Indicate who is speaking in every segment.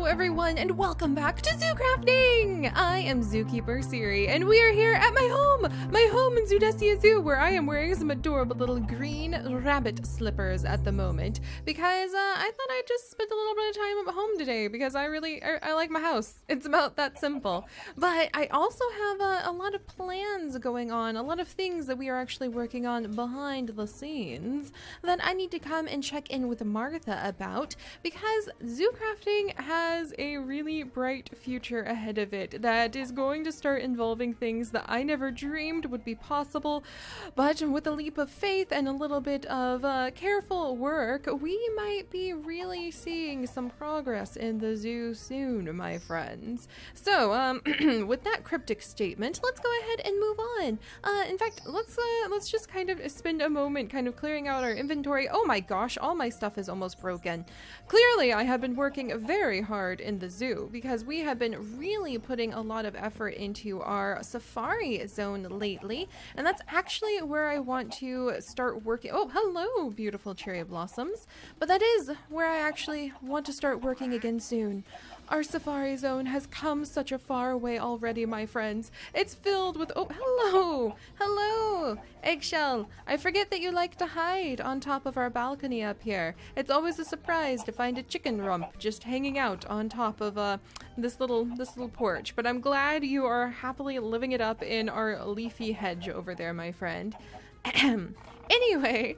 Speaker 1: everyone, and welcome back to ZooCrafting! I am Zookeeper Seri, and we are here at my home in Zoodesia Zoo, where I am wearing some adorable little green rabbit slippers at the moment, because I thought I'd just spend a little bit of time at home today, because I like my house. It's about that simple. But I also have a lot of plans going on, a lot of things that we are actually working on behind the scenes that I need to come and check in with Martha about, because ZooCrafting has a really bright future ahead of it that is going to start involving things that I never dreamed would be possible, but with a leap of faith and a little bit of careful work, we might be really seeing some progress in the zoo soon, my friends. So, with that cryptic statement, let's go ahead and move on. In fact, let's just kind of spend a moment kind of clearing out our inventory. Oh my gosh, all my stuff is almost broken. Clearly, I have been working very hard in the zoo because we have been really putting a lot of effort into our safari zone lately, and that's actually where I want to start working. Oh, hello, beautiful cherry blossoms. But that is where I actually want to start working again soon. Our safari zone has come such a far way already, my friends. It's filled with, oh, hello, Eggshell. I forget that you like to hide on top of our balcony up here. It's always a surprise to find a chicken rump just hanging out on top of this little porch. But I'm glad you are happily living it up in our leafy hedge over there, my friend. Anyway,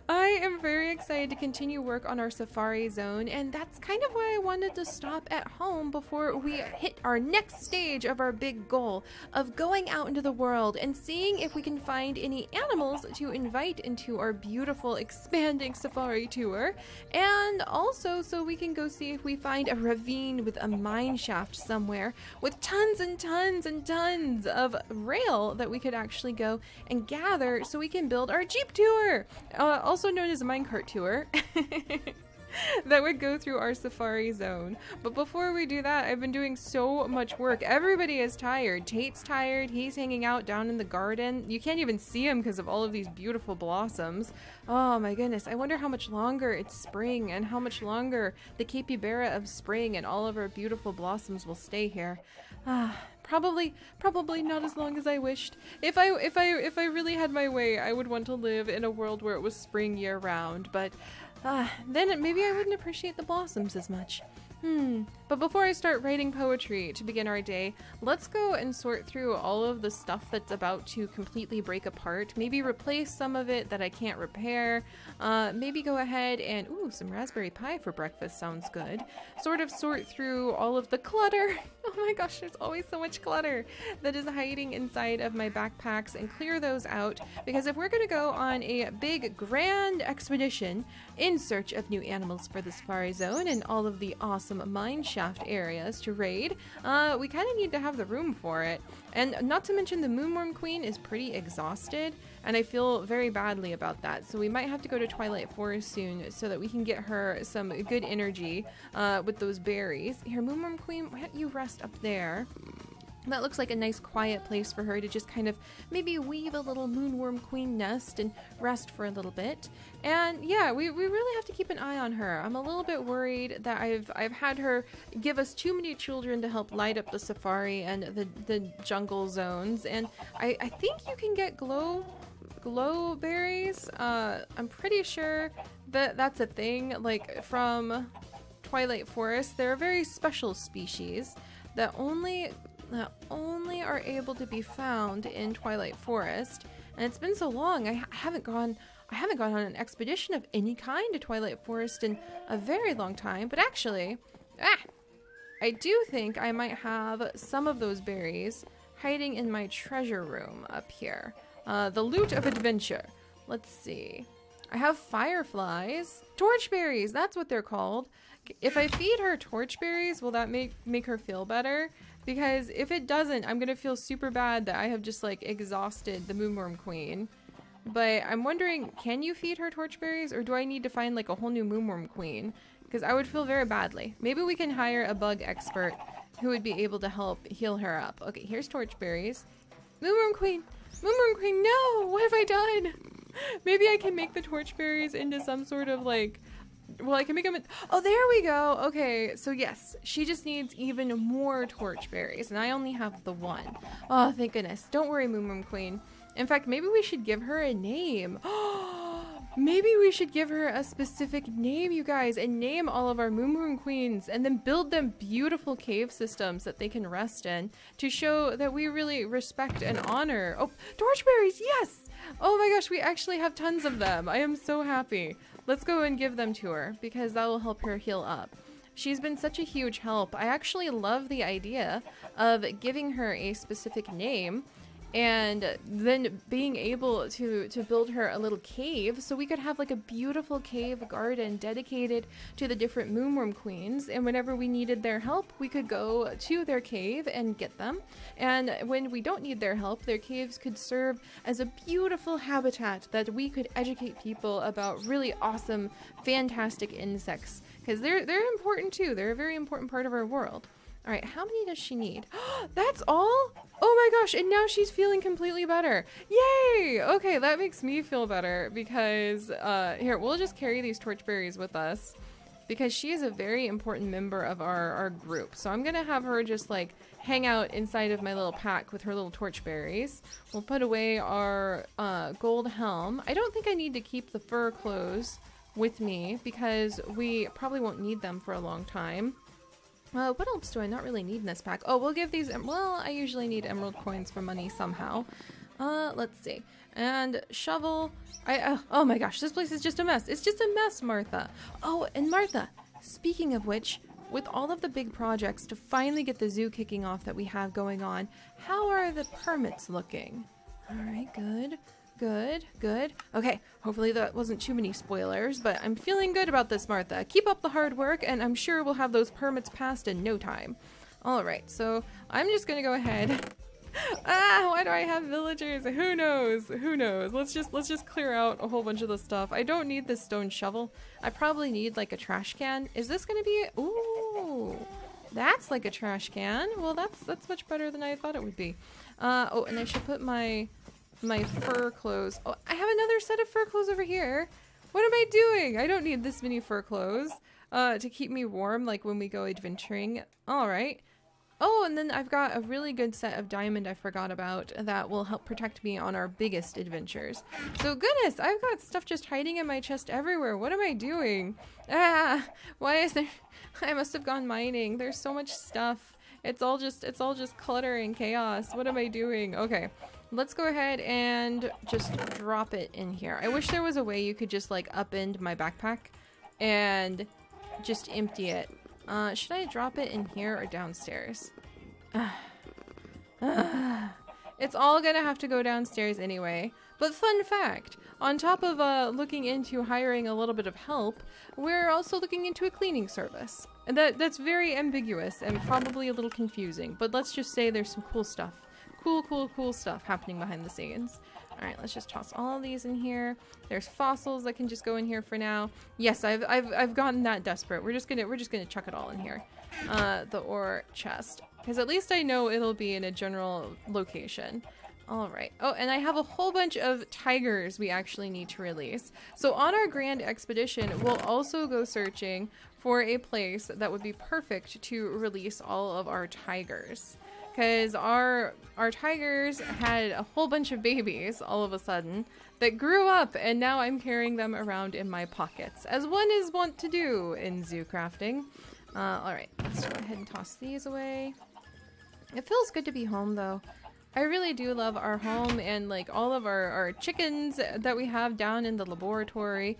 Speaker 1: I am very excited to continue work on our safari zone, and that's kind of why I wanted to stop at home before we hit our next stage of our big goal of going out into the world and seeing if we can find any animals to invite into our beautiful expanding safari tour, and also so we can go see if we find a ravine with a mine shaft somewhere with tons and tons and tons of rail that we could actually go and gather so we can build our Jeep tour. Also known as a minecart tour, that would go through our safari zone. But before we do that, I've been doing so much work. Everybody is tired. Tate's tired. He's hanging out down in the garden. You can't even see him because of all of these beautiful blossoms. Oh my goodness. I wonder how much longer it's spring and how much longer the capybara of spring and all of our beautiful blossoms will stay here. Probably not as long as I wished. If I really had my way, I would want to live in a world where it was spring year round, but then maybe I wouldn't appreciate the blossoms as much. But before I start writing poetry to begin our day, let's go and sort through all of the stuff that's about to completely break apart. Maybe replace some of it that I can't repair. Maybe go ahead and, ooh, some raspberry pie for breakfast sounds good. Sort of sort through all of the clutter. Oh my gosh, there's always so much clutter that is hiding inside of my backpacks, and clear those out, because if we're going to go on a big grand expedition in search of new animals for the safari zone and all of the awesome mine shaft areas to raid, we kind of need to have the room for it. And not to mention the Moonworm Queen is pretty exhausted, and I feel very badly about that. So we might have to go to Twilight Forest soon so that we can get her some good energy with those berries. Here, Moonworm Queen, why don't you rest up there? That looks like a nice quiet place for her to just kind of maybe weave a little Moonworm Queen nest and rest for a little bit. And yeah, we really have to keep an eye on her. I'm a little bit worried that I've had her give us too many children to help light up the safari and the jungle zones. And I think you can get glow berries. I'm pretty sure that that's a thing, like from Twilight Forest. They're a very special species that only are able to be found in Twilight Forest, and it's been so long. I haven't gone on an expedition of any kind to Twilight Forest in a very long time, but actually, I do think I might have some of those berries hiding in my treasure room up here. The loot of adventure. Let's see. I have fireflies. Torchberries, that's what they're called. If I feed her torchberries, will that make her feel better? Because if it doesn't, I'm gonna feel super bad that I have just like exhausted the Moonworm Queen. But I'm wondering, can you feed her torchberries, or do I need to find like a whole new Moonworm Queen? Because I would feel very badly. Maybe we can hire a bug expert who would be able to help heal her up. Okay, here's torchberries. Moonworm Queen! Moonworm Queen, no! What have I done? Maybe I can make the torchberries into some sort of like well, I can make them. Oh, there we go. Okay, so yes, she just needs even more torch berries, and I only have the one. Oh, thank goodness. Don't worry, Moon Moon Queen. In fact, maybe we should give her a name. Maybe we should give her a specific name, you guys, and name all of our Moon Moon Queens, and then build them beautiful cave systems that they can rest in to show that we really respect and honor. Oh, torchberries, yes! Oh my gosh, we actually have tons of them. I am so happy. Let's go and give them to her because that will help her heal up. She's been such a huge help. I actually love the idea of giving her a specific name and then being able to build her a little cave so we could have like a beautiful cave garden dedicated to the different Moonworm Queens, and whenever we needed their help we could go to their cave and get them, and when we don't need their help their caves could serve as a beautiful habitat that we could educate people about really awesome fantastic insects, because they're important too. They're a very important part of our world. All right, how many does she need? That's all? Oh my gosh, and now she's feeling completely better. Yay! Okay, that makes me feel better because, here, we'll just carry these torchberries with us because she is a very important member of our group. So I'm gonna have her just like hang out inside of my little pack with her little torchberries. We'll put away our gold helm. I don't think I need to keep the fur clothes with me because we probably won't need them for a long time. What else do I not really need in this pack? Oh, we'll give these, well, I usually need emerald coins for money somehow. Let's see. And shovel. Oh my gosh, this place is just a mess. It's just a mess, Martha. Oh, and Martha, speaking of which, with all of the big projects to finally get the zoo kicking off that we have going on, how are the permits looking? All right, good. Good, good. Okay, hopefully that wasn't too many spoilers, but I'm feeling good about this, Martha. Keep up the hard work, and I'm sure we'll have those permits passed in no time. Alright, so I'm just gonna go ahead. Why do I have villagers? Who knows? Who knows? Let's just clear out a whole bunch of the stuff. I don't need this stone shovel. I probably need like a trash can. Is this gonna be... Ooh, that's like a trash can. Well, that's much better than I thought it would be. Oh, and I should put my fur clothes. Oh, I have another set of fur clothes over here. What am I doing? I don't need this many fur clothes to keep me warm like when we go adventuring. All right. Oh, and then I've got a really good set of diamond I forgot about that will help protect me on our biggest adventures. So goodness, I've got stuff just hiding in my chest everywhere. What am I doing? Why is there... I must have gone mining. There's so much stuff. It's all just clutter and chaos. What am I doing? Okay. Let's go ahead and just drop it in here. I wish there was a way you could just like upend my backpack and just empty it. Should I drop it in here or downstairs? It's all gonna have to go downstairs anyway. But fun fact, on top of looking into hiring a little bit of help, we're also looking into a cleaning service. And that's very ambiguous and probably a little confusing, but let's just say there's some cool stuff. Cool stuff happening behind the scenes. Alright, let's just toss all of these in here. There's fossils that can just go in here for now. Yes, I've gotten that desperate. We're just gonna chuck it all in here. The ore chest. Because at least I know it'll be in a general location. Alright. Oh, and I have a whole bunch of tigers we actually need to release. So on our grand expedition, we'll also go searching for a place that would be perfect to release all of our tigers. Because our tigers had a whole bunch of babies all of a sudden that grew up, and now I'm carrying them around in my pockets, as one is wont to do in zoo crafting. Alright, let's go ahead and toss these away. It feels good to be home though. I really do love our home and like all of our chickens that we have down in the laboratory,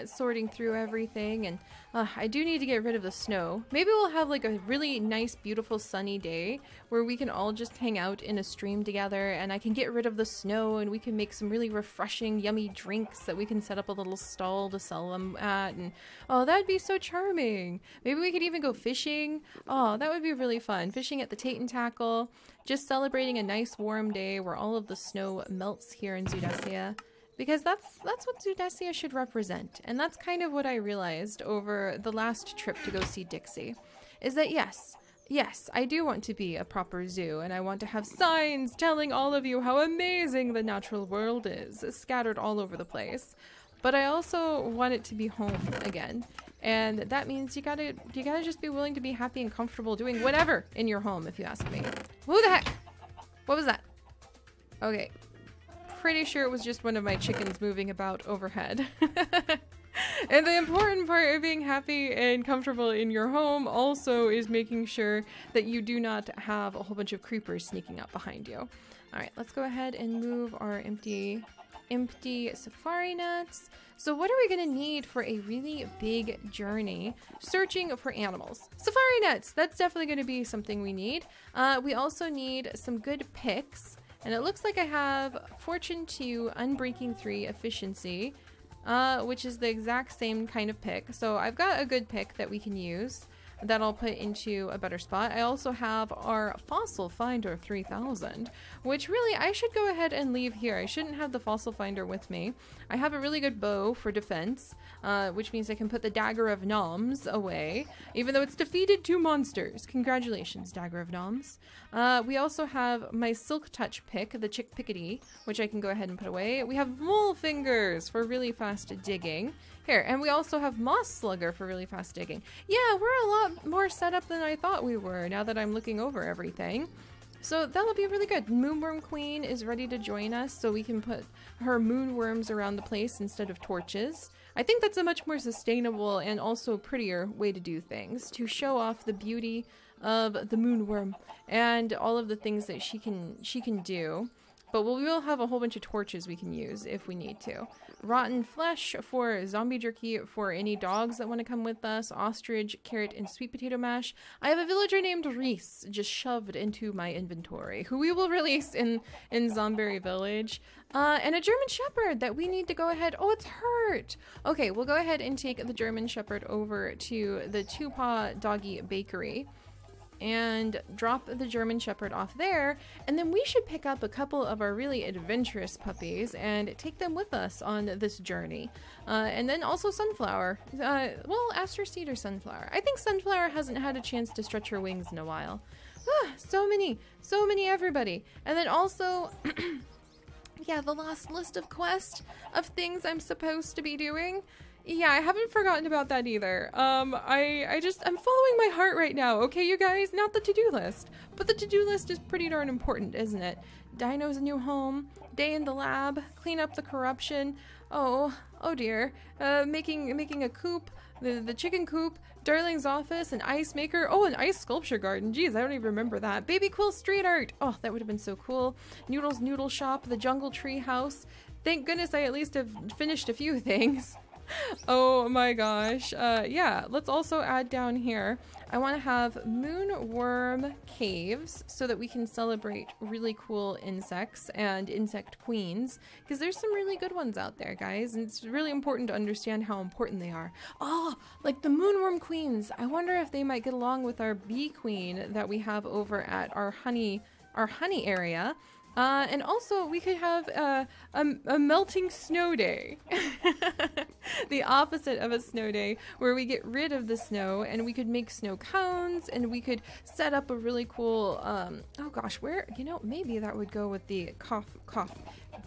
Speaker 1: sorting through everything, and I do need to get rid of the snow. Maybe we'll have like a really nice, beautiful sunny day where we can all just hang out in a stream together and I can get rid of the snow and we can make some really refreshing, yummy drinks that we can set up a little stall to sell them at, and oh, that'd be so charming. Maybe we could even go fishing. Oh, that would be really fun. Fishing at the Tate and Tackle. Just celebrating a nice warm day where all of the snow melts here in Zoodesia. Because that's what Zoodesia should represent. And that's kind of what I realized over the last trip to go see Dixie. Is that yes, I do want to be a proper zoo, and I want to have signs telling all of you how amazing the natural world is, scattered all over the place. but I also want it to be home again. And that means you gotta just be willing to be happy and comfortable doing whatever in your home, if you ask me. Who the heck? What was that? Okay. Pretty sure it was just one of my chickens moving about overhead. And the important part of being happy and comfortable in your home also is making sure that you do not have a whole bunch of creepers sneaking up behind you. All right, let's go ahead and move our empty safari nets. So what are we gonna need for a really big journey searching for animals? Safari nets, that's definitely gonna be something we need. We also need some good picks, and it looks like I have Fortune 2, Unbreaking 3, Efficiency, which is the exact same kind of pick. So I've got a good pick that we can use that I'll put into a better spot. I also have our Fossil Finder 3000, which really I should go ahead and leave here. I shouldn't have the Fossil Finder with me. I have a really good bow for defense, which means I can put the Dagger of Noms away, even though it's defeated 2 monsters. Congratulations, Dagger of Noms. We also have my Silk Touch pick, the Chick Pickety, which I can go ahead and put away. We have Mole Fingers for really fast digging. Here, and we also have Moss Slugger for really fast digging. Yeah, we're a lot more set up than I thought we were now that I'm looking over everything. So that'll be really good. Moonworm Queen is ready to join us, so we can put her moonworms around the place instead of torches. I think that's a much more sustainable and also prettier way to do things, to show off the beauty of the moonworm and all of the things that she can do. But we will have a whole bunch of torches we can use if we need to. Rotten Flesh for zombie jerky for any dogs that want to come with us. Ostrich, carrot, and sweet potato mash. I have a villager named Reese just shoved into my inventory, who we will release in Zomberry Village. And a German Shepherd that we need to go ahead. Oh, it's hurt. Okay, we'll go ahead and take the German Shepherd over to the Two Paw Doggy Bakery and drop the German Shepherd off there, and then we should pick up a couple of our really adventurous puppies and take them with us on this journey. And then also Sunflower. Well, Aster Seed or Sunflower. I think Sunflower hasn't had a chance to stretch her wings in a while. So many everybody. And then also yeah, the last list of quests of things I'm supposed to be doing. Yeah, I haven't forgotten about that either. I'm following my heart right now, okay, you guys? Not the to-do list, but the to-do list is pretty darn important, isn't it? Dino's new home, day in the lab, clean up the corruption. Oh dear. Making a coop, the chicken coop, Darling's office, an ice maker. Oh, an ice sculpture garden. Jeez, I don't even remember that. Baby Quill street art. Oh, that would have been so cool. Noodle's noodle shop, the jungle tree house. Thank goodness I at least have finished a few things. Oh my gosh. Yeah, let's also add down here. I want to have moonworm caves so that we can celebrate really cool insects and insect queens, because there's some really good ones out there, guys, and it's really important to understand how important they are. Oh, like the moonworm queens. I wonder if they might get along with our bee queen that we have over at our honey area. And also we could have a melting snow day. The opposite of a snow day, where we get rid of the snow and we could make snow cones, and we could set up a really cool, oh gosh, where, you know, maybe that would go with the cough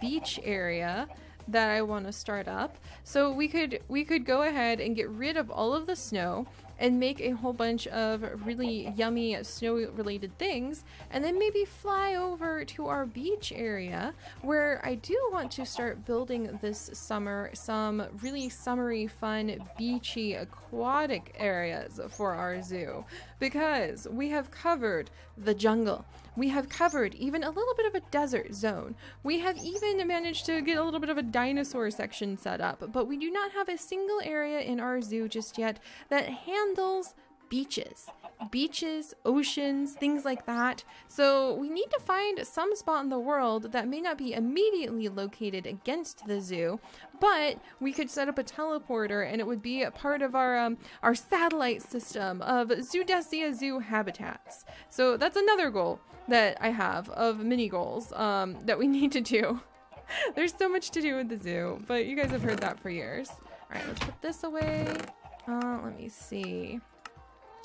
Speaker 1: beach area that I want to start up. So we could go ahead and get rid of all of the snow and make a whole bunch of really yummy snow-related things, and then maybe fly over to our beach area, where I do want to start building this summer some really summery, fun, beachy, aquatic areas for our zoo, because we have covered the jungle. We have covered even a little bit of a desert zone. We have even managed to get a little bit of a dinosaur section set up, but we do not have a single area in our zoo just yet that handles beaches, oceans, things like that. So we need to find some spot in the world that may not be immediately located against the zoo, but we could set up a teleporter, and it would be a part of our satellite system of Zoodesia Zoo habitats. So that's another goal that I have of mini goals that we need to do. There's so much to do with the zoo, but you guys have heard that for years. All right, let's put this away. Let me see.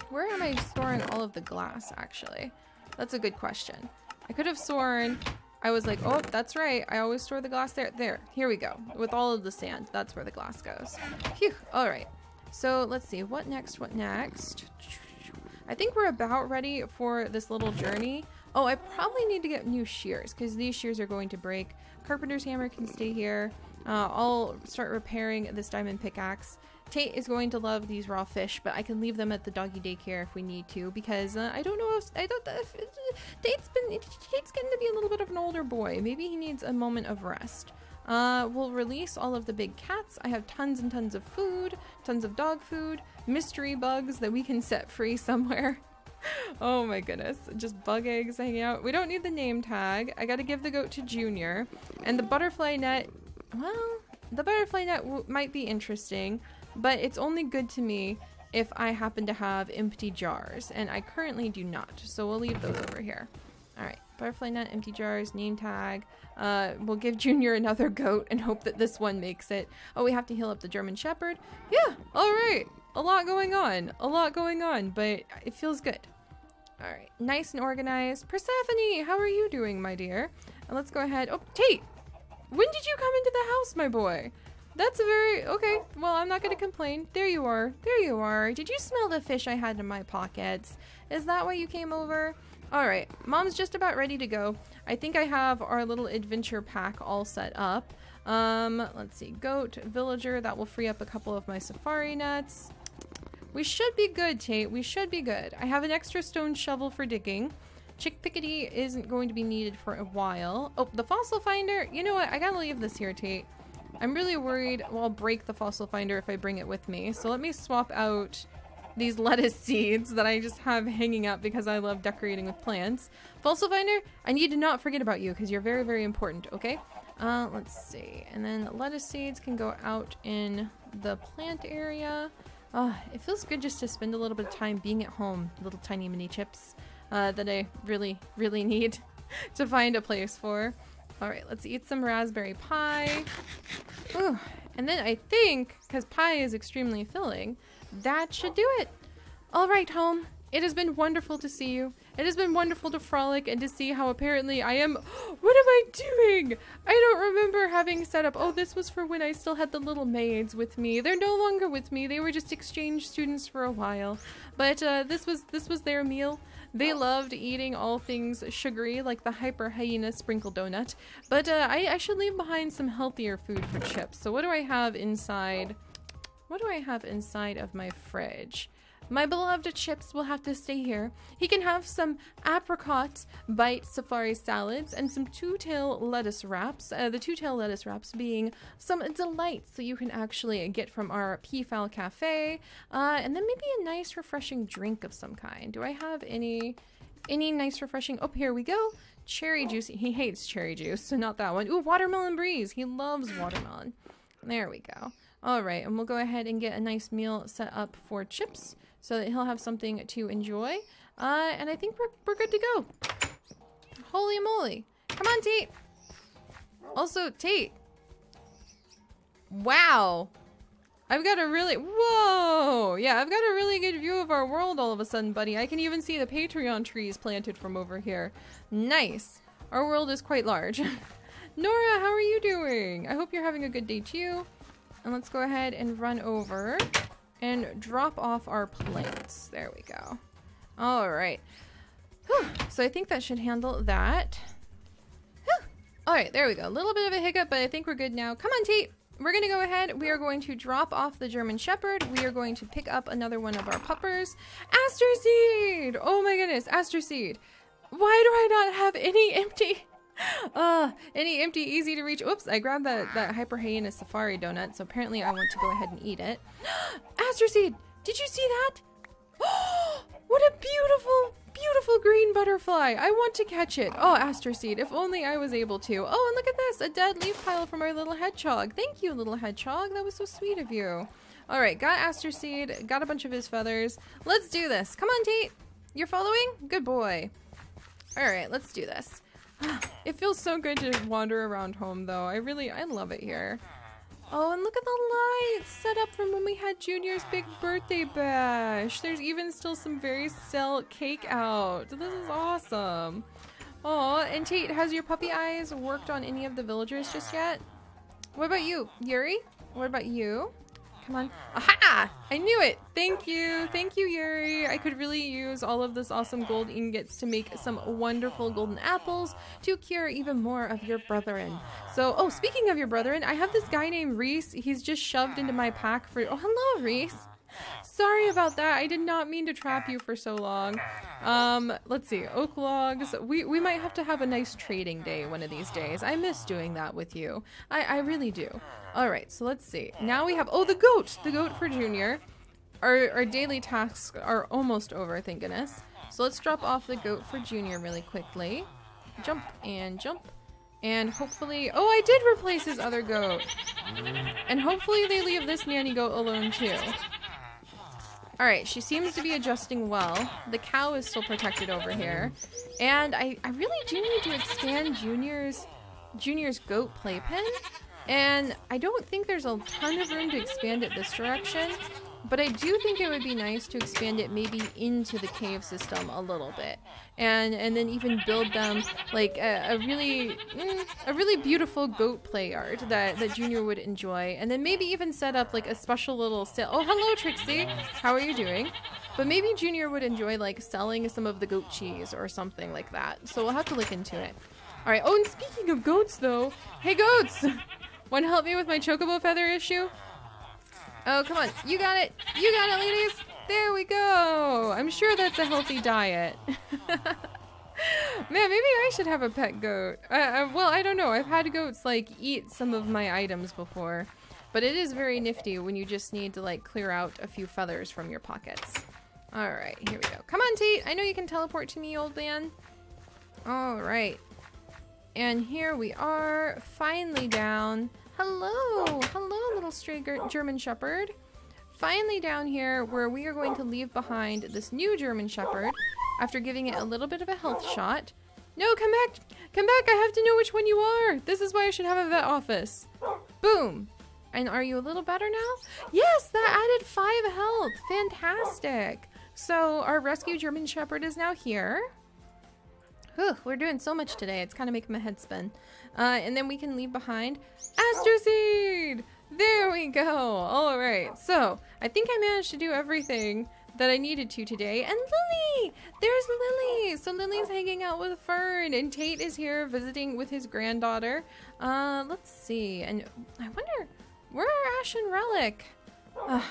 Speaker 1: Where am I storing all of the glass, actually? That's a good question. I could have sworn I was like, oh, that's right. I always store the glass there. There, here we go. With all of the sand, that's where the glass goes. Phew, all right. So let's see, what next, what next? I think we're about ready for this little journey. Oh, I probably need to get new shears because these shears are going to break. Carpenter's hammer can stay here. I'll start repairing this diamond pickaxe. Tate is going to love these raw fish, but I can leave them at the doggy daycare if we need to because I don't know if Tate's getting to be a little bit of an older boy. Maybe he needs a moment of rest. We'll release all of the big cats. I have tons and tons of food, tons of dog food, mystery bugs that we can set free somewhere. Oh my goodness, just bug eggs hanging out. We don't need the name tag. I gotta give the goat to Junior. And the butterfly net, well, the butterfly net might be interesting, but it's only good to me if I happen to have empty jars, and I currently do not, so we'll leave those over here. Alright, butterfly net, empty jars, name tag. We'll give Junior another goat and hope that this one makes it. Oh, we have to heal up the German Shepherd. Yeah, alright. A lot going on, but it feels good. Alright, nice and organized. Persephone, how are you doing, my dear? And let's go ahead. Oh, Tate! When did you come into the house, my boy? That's a very... Okay, well, I'm not going to complain. There you are. There you are. Did you smell the fish I had in my pockets? Is that why you came over? Alright, Mom's just about ready to go. I think I have our little adventure pack all set up. Let's see. Goat, villager. That will free up a couple of my safari nets. We should be good, Tate. We should be good. I have an extra stone shovel for digging. Chick Pickety isn't going to be needed for a while. Oh, the fossil finder. You know what? I gotta leave this here, Tate. I'm really worried I'll break the fossil finder if I bring it with me. So let me swap out these lettuce seeds that I just have hanging up because I love decorating with plants. Fossil finder, I need to not forget about you because you're very, very important, okay? Let's see. And then lettuce seeds can go out in the plant area. It feels good just to spend a little bit of time being at home. Little tiny mini chips that I really, really need to find a place for. Alright, let's eat some raspberry pie. Ooh, and then I think, because pie is extremely filling, that should do it. Alright, home. It has been wonderful to see you. It has been wonderful to frolic and to see how apparently I am... What am I doing? I don't remember having set up... Oh, this was for when I still had the little maids with me. They're no longer with me. They were just exchange students for a while. But this was their meal. They loved eating all things sugary, like the hyper hyena sprinkle donut. But I should leave behind some healthier food for Chips. So what do I have inside? What do I have inside of my fridge? My beloved Chips will have to stay here. He can have some apricot bite safari salads and some two-tail lettuce wraps. The two-tail lettuce wraps being some delights that you can actually get from our Peafowl Cafe. And then maybe a nice refreshing drink of some kind. Do I have any nice refreshing? Oh, here we go. Cherry juice. He hates cherry juice, so not that one. Ooh, watermelon breeze. He loves watermelon. There we go. All right, and we'll go ahead and get a nice meal set up for Chips, so that he'll have something to enjoy. And I think we're good to go. Holy moly. Come on, Tate. Also, Tate. Wow. I've got a really, whoa. Yeah, I've got a really good view of our world all of a sudden, buddy. I can even see the Patreon trees planted from over here. Nice. Our world is quite large. Nora, how are you doing? I hope you're having a good day too. And let's go ahead and run over and drop off our plants. There we go. All right. Whew. So I think that should handle that. Whew. All right, there we go. A little bit of a hiccup, but I think we're good now. Come on, Tate. We're going to go ahead. We are going to drop off the German Shepherd. We are going to pick up another one of our puppers. Aster Seed! Oh my goodness, Aster Seed. Why do I not have any empty... easy to reach. Oops, I grabbed that hyper hyena safari donut, so apparently I want to go ahead and eat it. Aster Seed, did you see that? What a beautiful, beautiful green butterfly. I want to catch it. Oh, Aster Seed, if only I was able to. Oh, and look at this, a dead leaf pile from our little hedgehog. Thank you, little hedgehog. That was so sweet of you. All right, got Aster Seed, got a bunch of his feathers. Let's do this. Come on, Tate. You're following? Good boy. All right, let's do this. It feels so good to wander around home, though. I love it here. Oh, and look at the lights set up from when we had Junior's big birthday bash. There's even still some very cake out. This is awesome. Oh, and Tate, has your puppy eyes worked on any of the villagers just yet? What about you, Yuri? What about you? Come on. Aha! I knew it! Thank you! Thank you, Yuri! I could really use all of this awesome gold ingots to make some wonderful golden apples to cure even more of your brethren. So, oh, speaking of your brethren, I have this guy named Reese. He's just shoved into my pack for... Oh, hello, Reese! Sorry about that. I did not mean to trap you for so long. Let's see. Oak logs. We might have to have a nice trading day one of these days. I miss doing that with you. I really do. Alright, so let's see. Now we have... Oh, the goat! The goat for Junior. Our daily tasks are almost over, thank goodness. So let's drop off the goat for Junior really quickly. Jump and jump. And hopefully... Oh, I did replace his other goat. And hopefully they leave this nanny goat alone too. Alright, she seems to be adjusting well. The cow is still protected over here. And I really do need to expand Junior's goat playpen. And I don't think there's a ton of room to expand it this direction. But I do think it would be nice to expand it maybe into the cave system a little bit. And then even build them like a really beautiful goat play yard that Junior would enjoy. And then maybe even set up like a special little sale. Oh, hello, Trixie. How are you doing? But maybe Junior would enjoy like selling some of the goat cheese or something like that. So we'll have to look into it. All right. Oh, and speaking of goats though. Hey, goats! Want to help me with my chocobo feather issue? Oh, come on. You got it. You got it, ladies. There we go. I'm sure that's a healthy diet. Man, maybe I should have a pet goat. Well, I don't know. I've had goats, like, eat some of my items before. But it is very nifty when you just need to, like, clear out a few feathers from your pockets. Alright, here we go. Come on, Tate. I know you can teleport to me, old man. Alright. And here we are, finally down. Hello! Hello, little stray German Shepherd. Finally down here where we are going to leave behind this new German Shepherd after giving it a little bit of a health shot. No, come back! Come back! I have to know which one you are! This is why I should have a vet office. Boom! And are you a little better now? Yes! That added 5 health! Fantastic! So our rescue German Shepherd is now here. Whew, we're doing so much today. It's kind of making my head spin. And then we can leave behind Astroseed! There we go. All right. So I think I managed to do everything that I needed to today. And Lily! There's Lily! So Lily's hanging out with Fern, and Tate is here visiting with his granddaughter. Let's see. And I wonder, where are Ash and Relic?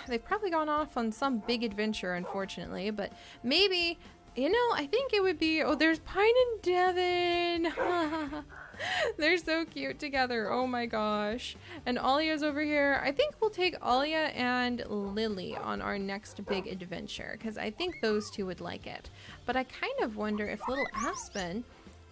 Speaker 1: They've probably gone off on some big adventure, unfortunately. But maybe... You know, I think it would be... Oh, there's Pine and Devin. They're so cute together. Oh my gosh. And Alia's over here. I think we'll take Alia and Lily on our next big adventure, because I think those two would like it. But I kind of wonder if little Aspen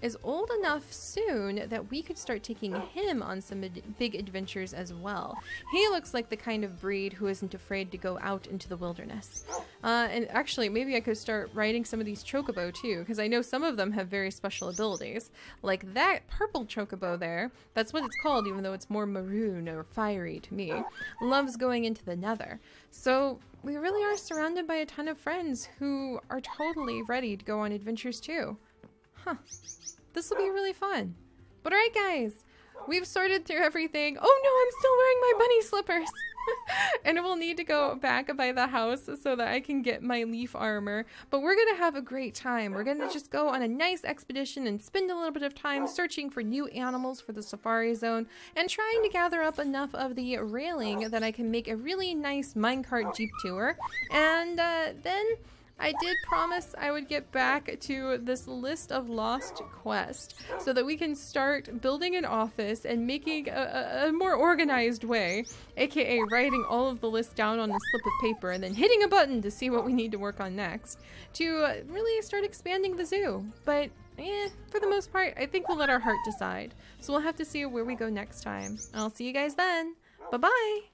Speaker 1: is old enough soon that we could start taking him on some big adventures as well. He looks like the kind of breed who isn't afraid to go out into the wilderness. And actually, maybe I could start riding some of these chocobo too, because I know some of them have very special abilities. Like that purple chocobo there, that's what it's called even though it's more maroon or fiery to me, loves going into the nether. So we really are surrounded by a ton of friends who are totally ready to go on adventures too. Huh. This will be really fun. But alright guys, we've sorted through everything. Oh no, I'm still wearing my bunny slippers. And we'll need to go back by the house so that I can get my leaf armor. But we're gonna have a great time. We're gonna just go on a nice expedition and spend a little bit of time searching for new animals for the safari zone and trying to gather up enough of the railing that I can make a really nice minecart jeep tour. And then I did promise I would get back to this list of lost quests so that we can start building an office and making a more organized way, aka writing all of the lists down on a slip of paper and then hitting a button to see what we need to work on next to really start expanding the zoo. But for the most part, I think we'll let our heart decide. So we'll have to see where we go next time. I'll see you guys then. Bye-bye!